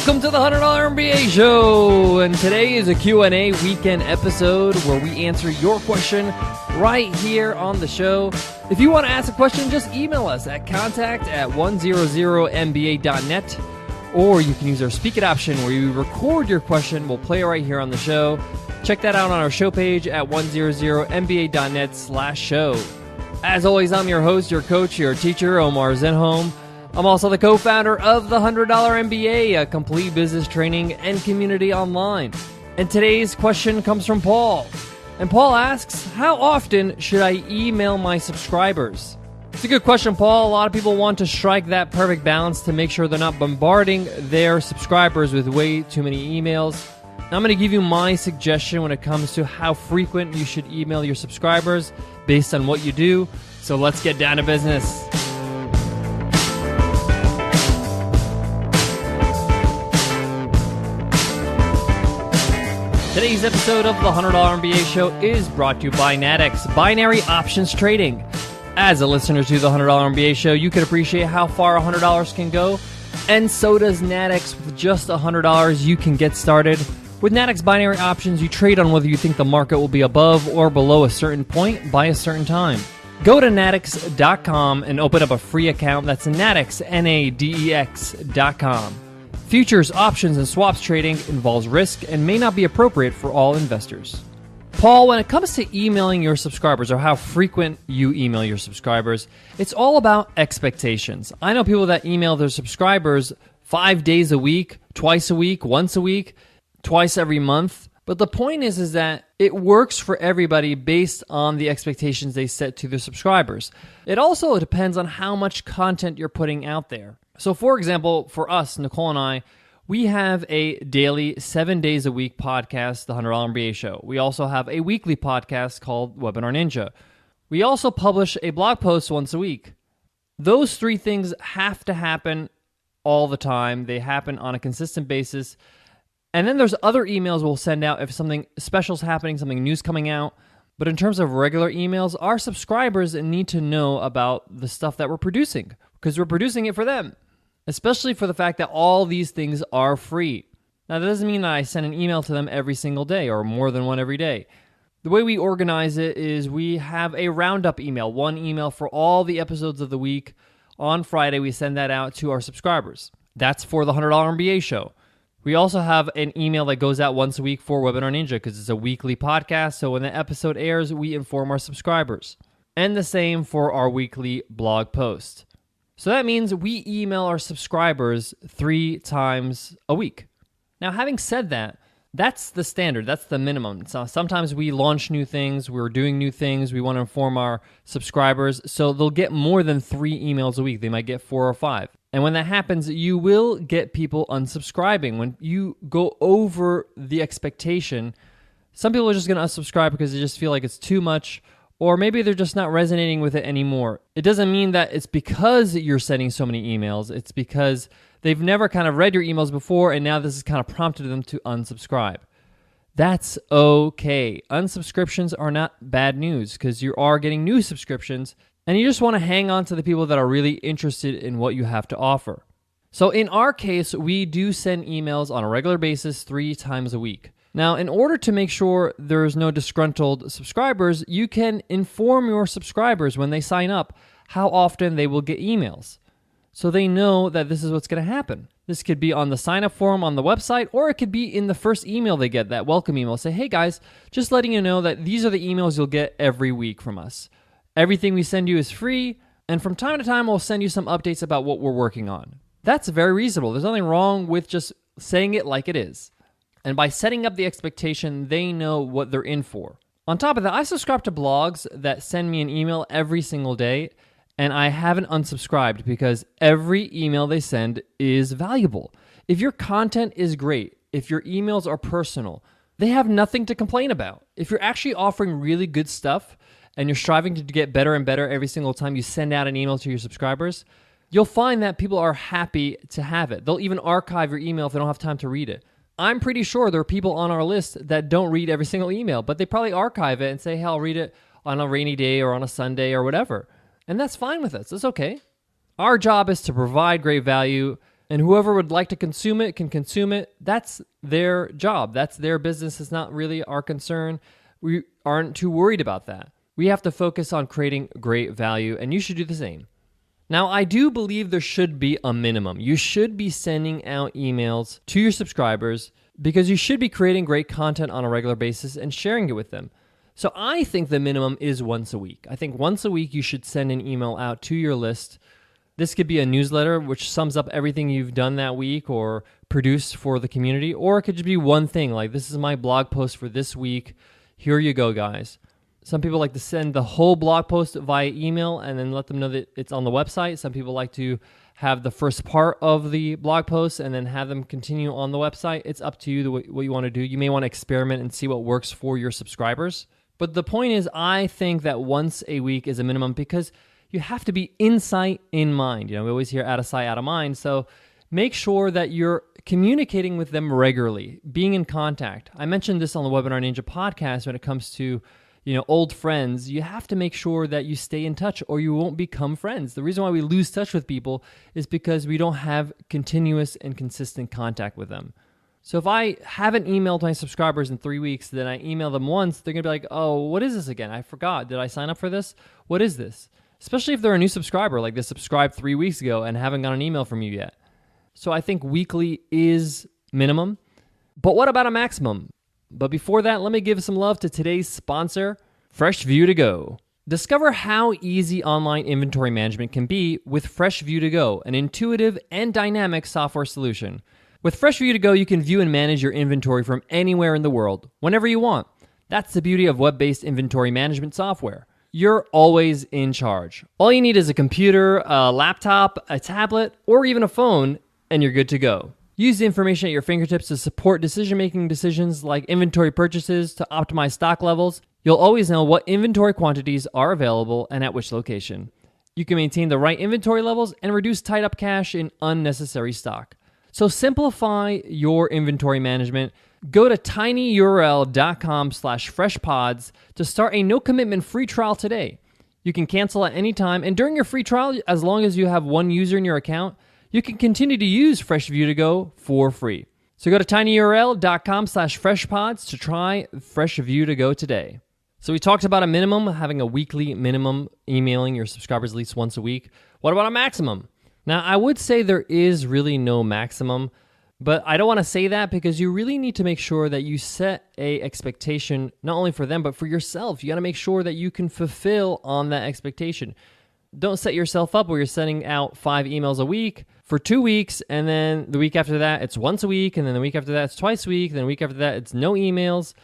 Welcome to the $100 MBA Show, and today is a Q&A weekend episode where we answer your question right here on the show. If you want to ask a question, just email us at contact@100mba.net, or you can use our Speak It option where you record your question. We'll play it right here on the show. Check that out on our show page at 100mba.net/show. As always, I'm your host, your coach, your teacher, Omar Zenhom. I'm also the co-founder of the $100 MBA, a complete business training and community online. And today's question comes from Paul. And Paul asks, how often should I email my subscribers? It's a good question, Paul. A lot of people want to strike that perfect balance to make sure they're not bombarding their subscribers with way too many emails. Now, I'm going to give you my suggestion when it comes to how frequent you should email your subscribers based on what you do. So let's get down to business. Today's episode of the $100 MBA Show is brought to you by Nadex, Binary Options Trading. As a listener to the $100 MBA Show, you can appreciate how far $100 can go, and so does Nadex. With just $100, you can get started. With Nadex Binary Options, you trade on whether you think the market will be above or below a certain point by a certain time. Go to Nadex.com and open up a free account. That's Nadex, Nadex.com. Futures, options, and swaps trading involves risk and may not be appropriate for all investors. Paul, when it comes to emailing your subscribers or how frequent you email your subscribers, it's all about expectations. I know people that email their subscribers 5 days a week, twice a week, once a week, twice every month. But the point is that it works for everybody based on the expectations they set to their subscribers. It also depends on how much content you're putting out there. So for example, for us, Nicole and I, we have a daily 7 days a week podcast, the $100 MBA Show. We also have a weekly podcast called Webinar Ninja. We also publish a blog post once a week. Those three things have to happen all the time. They happen on a consistent basis. And then there's other emails we'll send out if something special is happening, something new's coming out. But in terms of regular emails, our subscribers need to know about the stuff that we're producing because we're producing it for them. Especially for the fact that all these things are free. Now, that doesn't mean that I send an email to them every single day or more than one every day. The way we organize it is we have a roundup email, one email for all the episodes of the week. On Friday, we send that out to our subscribers. That's for the $100 MBA Show. We also have an email that goes out once a week for Webinar Ninja because it's a weekly podcast. So when the episode airs, we inform our subscribers. And the same for our weekly blog post. So that means we email our subscribers 3 times a week. Now, having said that, that's the standard. That's the minimum. So sometimes we launch new things. We're doing new things. We want to inform our subscribers. So they'll get more than 3 emails a week. They might get 4 or 5. And when that happens, you will get people unsubscribing. When you go over the expectation, some people are just going to unsubscribe because they just feel like it's too much. Or maybe they're just not resonating with it anymore. It doesn't mean that it's because you're sending so many emails. It's because they've never kind of read your emails before, and now this has kind of prompted them to unsubscribe. That's okay. Unsubscriptions are not bad news because you are getting new subscriptions, and you just want to hang on to the people that are really interested in what you have to offer. So in our case, we do send emails on a regular basis 3 times a week. Now, in order to make sure there's no disgruntled subscribers, you can inform your subscribers when they sign up how often they will get emails. So they know that this is what's going to happen. This could be on the sign-up form on the website, or it could be in the first email they get, that welcome email. Say, hey guys, just letting you know that these are the emails you'll get every week from us. Everything we send you is free, and from time to time, we'll send you some updates about what we're working on. That's very reasonable. There's nothing wrong with just saying it like it is. And by setting up the expectation, they know what they're in for. On top of that, I subscribe to blogs that send me an email every single day, and I haven't unsubscribed because every email they send is valuable. If your content is great, if your emails are personal, they have nothing to complain about. If you're actually offering really good stuff and you're striving to get better and better every single time you send out an email to your subscribers, you'll find that people are happy to have it. They'll even archive your email if they don't have time to read it. I'm pretty sure there are people on our list that don't read every single email, but they probably archive it and say, hey, I'll read it on a rainy day or on a Sunday or whatever. And that's fine with us. It's okay. Our job is to provide great value, And whoever would like to consume it can consume it. That's their job. That's their business. It's not really our concern. We aren't too worried about that. We have to focus on creating great value, and you should do the same. Now, I do believe there should be a minimum. You should be sending out emails to your subscribers because you should be creating great content on a regular basis and sharing it with them. So I think the minimum is once a week. I think once a week you should send an email out to your list. This could be a newsletter which sums up everything you've done that week or produced for the community, or it could just be one thing like, this is my blog post for this week. Here you go, guys. Some people like to send the whole blog post via email and then let them know that it's on the website. Some people like to have the first part of the blog post and then have them continue on the website. It's up to you what you want to do. You may want to experiment and see what works for your subscribers. But the point is, I think that once a week is a minimum because you have to be in sight, in mind. We always hear out of sight, out of mind. So make sure that you're communicating with them regularly, being in contact. I mentioned this on the Webinar Ninja podcast when it comes to old friends. You have to make sure that you stay in touch or you won't become friends. The reason why we lose touch with people is because we don't have continuous and consistent contact with them. So if I haven't emailed my subscribers in 3 weeks, then I email them once, they're going to be like, oh, what is this again? I forgot. Did I sign up for this? What is this? Especially if they're a new subscriber, like they subscribed 3 weeks ago and haven't got an email from you yet. So I think weekly is minimum. But what about a maximum? But before that, let me give some love to today's sponsor, FreshView to Go. Discover how easy online inventory management can be with FreshView to Go, an intuitive and dynamic software solution. With FreshView to Go, you can view and manage your inventory from anywhere in the world, whenever you want. That's the beauty of web-based inventory management software. You're always in charge. All you need is a computer, a laptop, a tablet, or even a phone, and you're good to go. Use the information at your fingertips to support decision-making decisions like inventory purchases to optimize stock levels. You'll always know what inventory quantities are available and at which location. You can maintain the right inventory levels and reduce tied-up cash in unnecessary stock. So simplify your inventory management. Go to tinyurl.com/freshpods to start a no-commitment free trial today. You can cancel at any time, and during your free trial, as long as you have one user in your account, you can continue to use FreshView to Go for free. So go to tinyurl.com/freshpods to try FreshView to Go today. So we talked about a minimum, having a weekly minimum, emailing your subscribers at least once a week. What about a maximum? Now, I would say there is really no maximum, but I don't want to say that because you really need to make sure that you set a expectation, not only for them, but for yourself. You got to make sure that you can fulfill on that expectation. Don't set yourself up where you're sending out 5 emails a week for 2 weeks, and then the week after that, it's once a week, and then the week after that, it's twice a week, and then the week after that, it's no emails.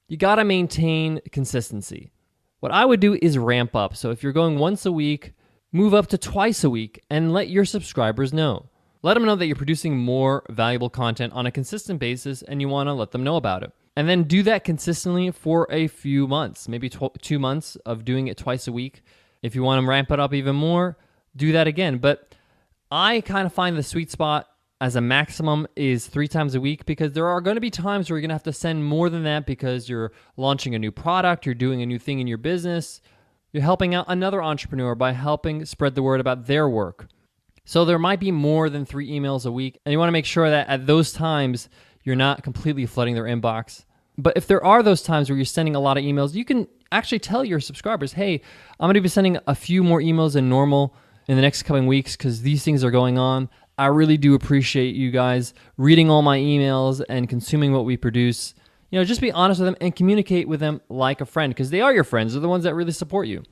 You got to maintain consistency. What I would do is ramp up. So if you're going once a week, move up to twice a week, and let your subscribers know. Let them know that you're producing more valuable content on a consistent basis, and you want to let them know about it. And then do that consistently for a few months, maybe 2 months of doing it twice a week. If you want to ramp it up even more, do that again. But I kind of find the sweet spot as a maximum is 3 times a week because there are going to be times where you're going to have to send more than that because you're launching a new product, you're doing a new thing in your business, you're helping out another entrepreneur by helping spread the word about their work. So there might be more than 3 emails a week, and you want to make sure that at those times you're not completely flooding their inbox. But if there are those times where you're sending a lot of emails, you can actually tell your subscribers, hey, I'm going to be sending a few more emails than normal in the next coming weeks because these things are going on. I really do appreciate you guys reading all my emails and consuming what we produce. Just be honest with them and communicate with them like a friend because they are your friends. They're the ones that really support you.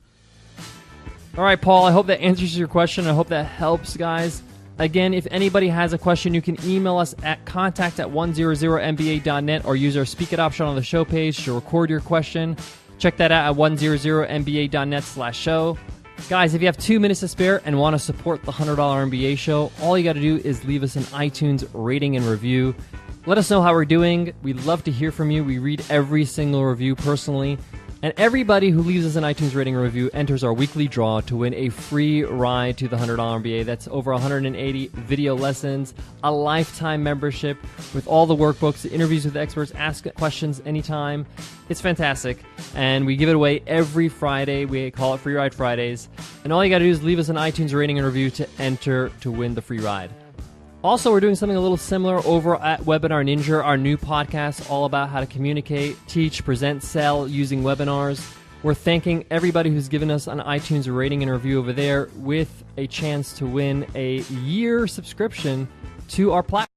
All right, Paul, I hope that answers your question. I hope that helps, guys. Again, if anybody has a question, you can email us at contact@100mba.net or use our Speak It option on the show page to record your question. Check that out at 100mba.net/show. Guys, if you have 2 minutes to spare and want to support the $100 MBA show, all you got to do is leave us an iTunes rating and review. Let us know how we're doing. We'd love to hear from you. We read every single review personally. And everybody who leaves us an iTunes rating and review enters our weekly draw to win a free ride to the $100 MBA. That's over 180 video lessons, a lifetime membership with all the workbooks, the interviews with experts, ask questions anytime. It's fantastic. And we give it away every Friday. We call it Free Ride Fridays. And all you got to do is leave us an iTunes rating and review to enter to win the free ride. Also, we're doing something a little similar over at Webinar Ninja, our new podcast all about how to communicate, teach, present, sell using webinars. We're thanking everybody who's given us an iTunes rating and review over there with a chance to win a year subscription to our platform.